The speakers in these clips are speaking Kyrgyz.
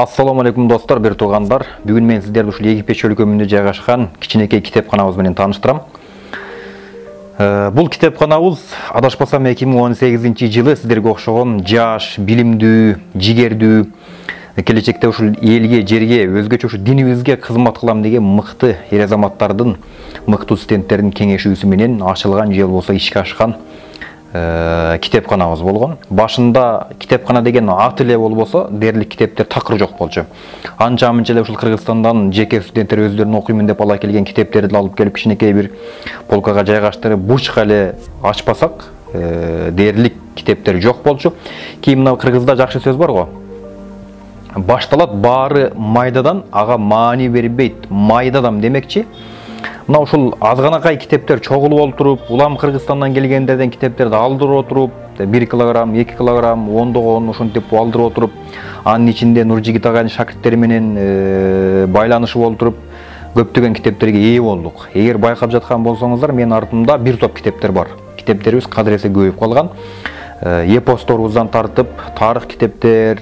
Assalamu алейкум достар, бир туугандар. Бүгүн мен сиздерди ушул Египет өлкөмүндө жайгашкан кичинекей китепканабыз менен тааныштырам. Бул китепканабыз адашпасам 2018-жылы сиздерге окшогон жаш, билимдүү, жигердүү, келечекте ушул элге, жерге, өзгөчө ушу динибизге кызмат кылам деген мыкты эр азаматтардын, мыкты студенттердин кеңешүүсү менен ачылган же болбосо ишке ашкан китепканабыз болгон. Башында китепкана деген ат эле болбосо, дээрлик китептер такыр жок болчу. Анча-мынча эле ушул Кыргызстандан жеке студенттер өздөрүнүн окуймун деп ала келген китептерди алып келип кичинекей бир полкага жайгаштырып, бушка эле ачпасак, дээрлик китептер жок болчу. Кийин мына кыргызда жакшы сөз бар го. Башталат баары майдадан, ага маани бербейт майдадам демекчи. Мына ушул азганакай китептер чогулуп олтуруп, улам Кыргызстандан келгендерден китептерди алдырып отуруп, 1 килограмм, 2 килограмм, ондогон ошентип алдырып отуруп, анын ичинде Нуржигит агайдын шакирттери менен байланышып олтуруп, көптөгөн китептерге ээ болдук. Эгер байкап жаткан болсоңуздар, менин артымда бир топ китептер бар. Китептерибиз кадыресе көбөйүп калган. Эпосторубуздан тартып, тарых китептер,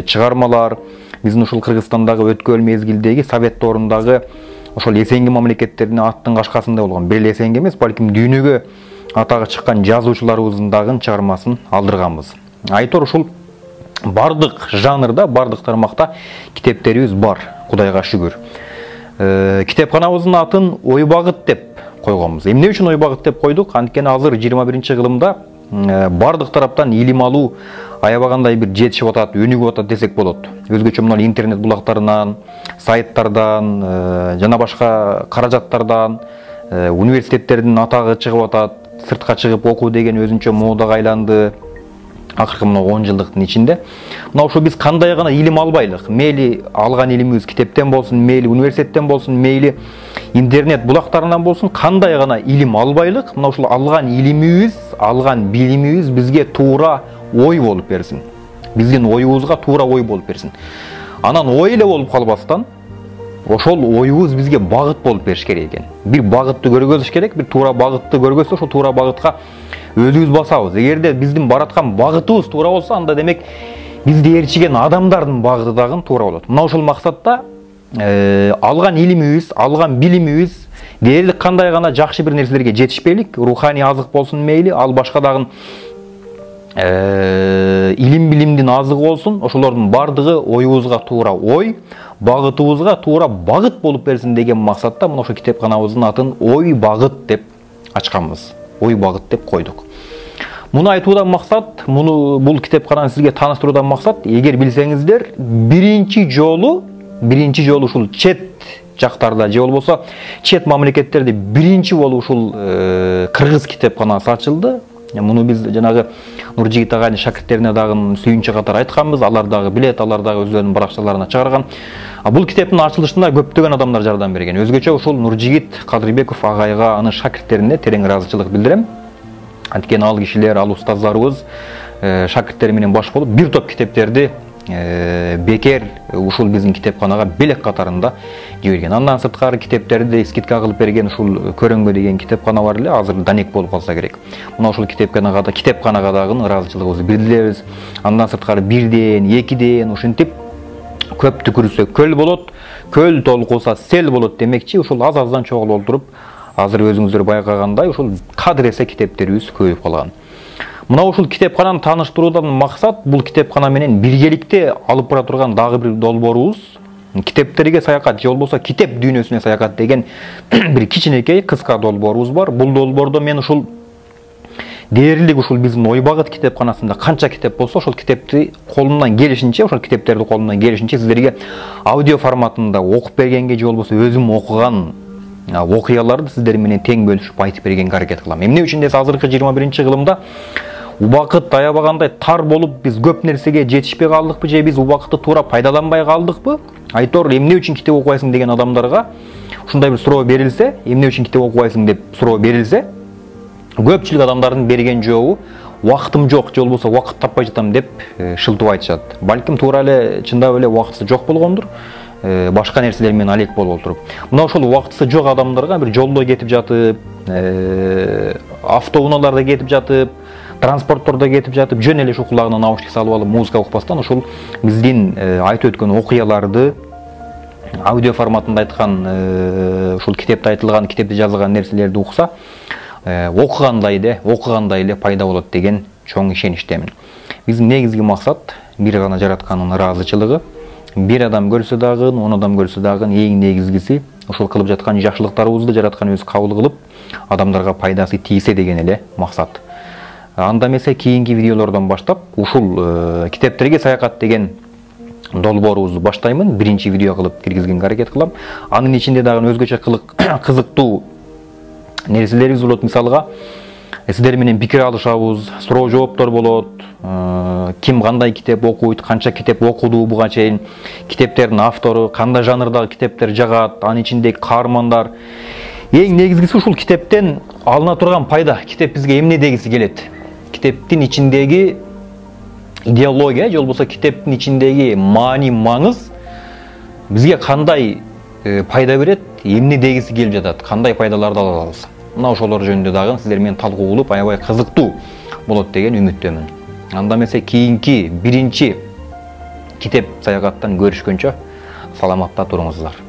чыгармалар, биздин ушул Кыргызстандагы өткөн мезгилдеги Совет доорундагы ошол эсенги мамлекеттердин аттын кашкасында болгон, бир эле эсенги эмес, балким дүйнөгө атагы чыккан жазуучуларыбыздын дагы чыгармасын алдырганбыз. Айтор ушул бардык жанрда, бардык тармакта китептерибиз бар, Кудайга шүгүр. Китепканабыздын атын Ой багыт деп койгонбуз. Эмне үчүн Ой багыт деп койдук? Анткени азыр 21-кылымда бардык тараптан илим алуу аябагандай бир жетишип атат, өнүгүп атат десек болот. Өзгөчө мына интернет булактарынан, сайттардан, жана башка каражаттардан, университеттердин атагы чыгып атат, сыртка чыгып окуу деген өзүнчө модага айланды. Акыркы мына 10 жылдыктын ичинде. Мына ошо биз кандай гана илим албайлык, мейли алган илимибиз китептен болсун, мейли университеттен болсун, мейли интернет булактарынан болсун, кандай гана илим албайлык, мына ушул алган илимибиз, алган билимибиз бизге туура ой болуп берсин. Биздин оюбузга туура ой болуп берсин. Анан ой эле болуп калбастан, ошол оюбуз бизге багыт болуп бериш керек экен. Бир багытты көргөзүш керек, бир туура багытты көргөзсө, ошол туура багытка өзүбүз басабыз. Эгерде биздин бараткан багытыбыз туура болсо, анда демек бизди ээрчиген адамдардын багыты дагы туура болот. Мына ушул максатта алган илимибиз, алган билимибиз дээрлик кандай гана жакшы бир нерселерге жетишпейлик, руханий азык болсун мейли, ал башка дагы илим билимдин азыгы болсун, ошолордун бардыгы оюбузга туура ой, багытыбызга туура багыт болуп берсин деген максатта мына ошо китепканабыздын атын Ой багыт деп ачканбыз. Ой багыт деп койдук. Муну айтуудан максат, бул китепкананы сизге тааныштыруудан максат, эгер билсеңиздер, биринчи жолу ушул чет жактарда же болбосо чет мамлекеттерде биринчи болуп ушул кыргыз китепканасы ачылды. Муну биз жанагы Нуржигит агайдын шакирттерине дагы сүйүнчү катары айтканбыз, алар дагы билет, алар дагы өздөрүнүн баракчаларына чыгарган. Бул китептин ачылышында көптөгөн адамдар жардам берген. Өзгөчө ушул Нуржигит Кадырбеков агайга, анын шакирттерине терең ыраазычылык билдирем. Анткени ал кишилер, ал устаздарыбыз шакирттери менен баш болуп бир топ китептерди бекер ушул биздин китепканага белек катарында жиберген. Андан сырткары китептерди скидка кылып берген ушул Көрөңгө деген китепкана бар эле, азыр Данек болуп калса керек. Мына ушул китепканага дагы ыраазычылыгыбызды билдиребиз. Андан сырткары 1ден, 2ден ушинтип көп түкүрсө көл болот, көл толкуса сел болот демекчи, ушул аз-аздан чогулуп олтуруп, азыр өзүңүздөр байкагандай ушул кадыресе китептерибиз көбөйүп калган. Мына ушул китепкананы тааныштыруудан максат, бул китепкана менен биргеликте алып бара турган дагы бир долбоорубуз китептерге саякат же болбосо китеп дүйнөсүнө саякат деген бир кичинекей кыска долбоорубуз бар. Бул долбоордо мен ушул дээрлик ушул биздин Ой багыт китепканасында канча китеп болсо, ошол китепти колумдан келишинче, ошол китептерди колумдан келишинче сиздерге аудио форматында окуп бергенге же болбосо өзүм окуган окуяларды сиздер менен тең бөлүшүп айтып бергенге аракет кылам. Эмне үчүн десе, азыркы 21-кылымда убакыт аябагандай тар болуп, биз көп нерсеге жетишпей калдыкпы же биз убакытты туура пайдаланбай калдыкпы? Айтор, эмне үчүн китеп окубайсың деген адамдарга ушундай бир суроо берилсе, эмне үчүн китеп окубайсың деп суроо берилсе, көпчүлүк адамдардын берген жообу убакытым жок же болбосо убакыт таппай жатам деп шылтып айтышат. Балким туура эле чындап эле убакыты жок болгондур. Башка нерселер менен алек болуп отуруп. Мына ошол убактысы жок адамдарга бир жолдо кетип жатып, автоунааларда кетип жатып, транспорттордо кетип жатып жөн эле ушу кулагына наушник салып алып музыка укпастан ушул биздин айтып өткөн окуяларды аудио форматында айткан ушул китепте айтылган, китепте жазылган нерселерди укса, окугандай эле пайда болот деген чоң ишеничтемин. Биздин негизги максат бир гана жараткандын ыраазычылыгы. Бир адам көрсө дагы, 10 адам көрсө дагы, эң негизгиси ушул кылып жаткан жакшылыктарыбызды жараткан өзү кабыл кылып, адамдарга пайдасы тийсе деген эле максат. Анда эмесе кийинки видеолордон баштап ушул китептерге саякат деген долбоорубузду баштаймын. Биринчи видео кылып киргизгенге аракет кылам. Анын ичинде дагы өзгөчө кызыктуу нерселерибиз болот. Мисалга, сиздер менен пикир алышабыз, суроо жооптор болот. Ким кандай китеп окуйт, канча китеп окуду буга чейин, китептердин автору, кандай жанрдагы китептер жагат, анын ичиндеги каармандар. Эң негизгиси ушул китептен алына турган пайда. Китеп бизге эмне дегиси келет? Китептин ичиндеги идеология, же болбосо китептин ичиндеги маани, маңыз бизге кандай пайда берет, эмне дегиси келип жатат, кандай пайдаларды ала алабыз. Мына ошолор жөнүндө дагы сиздер менен талкуу кылып, аябай кызыктуу болот деген үмүттөмүн. Анда эмесе кийинки биринчи китеп саякаттан көрүшкөнчө саламатта туруңуздар.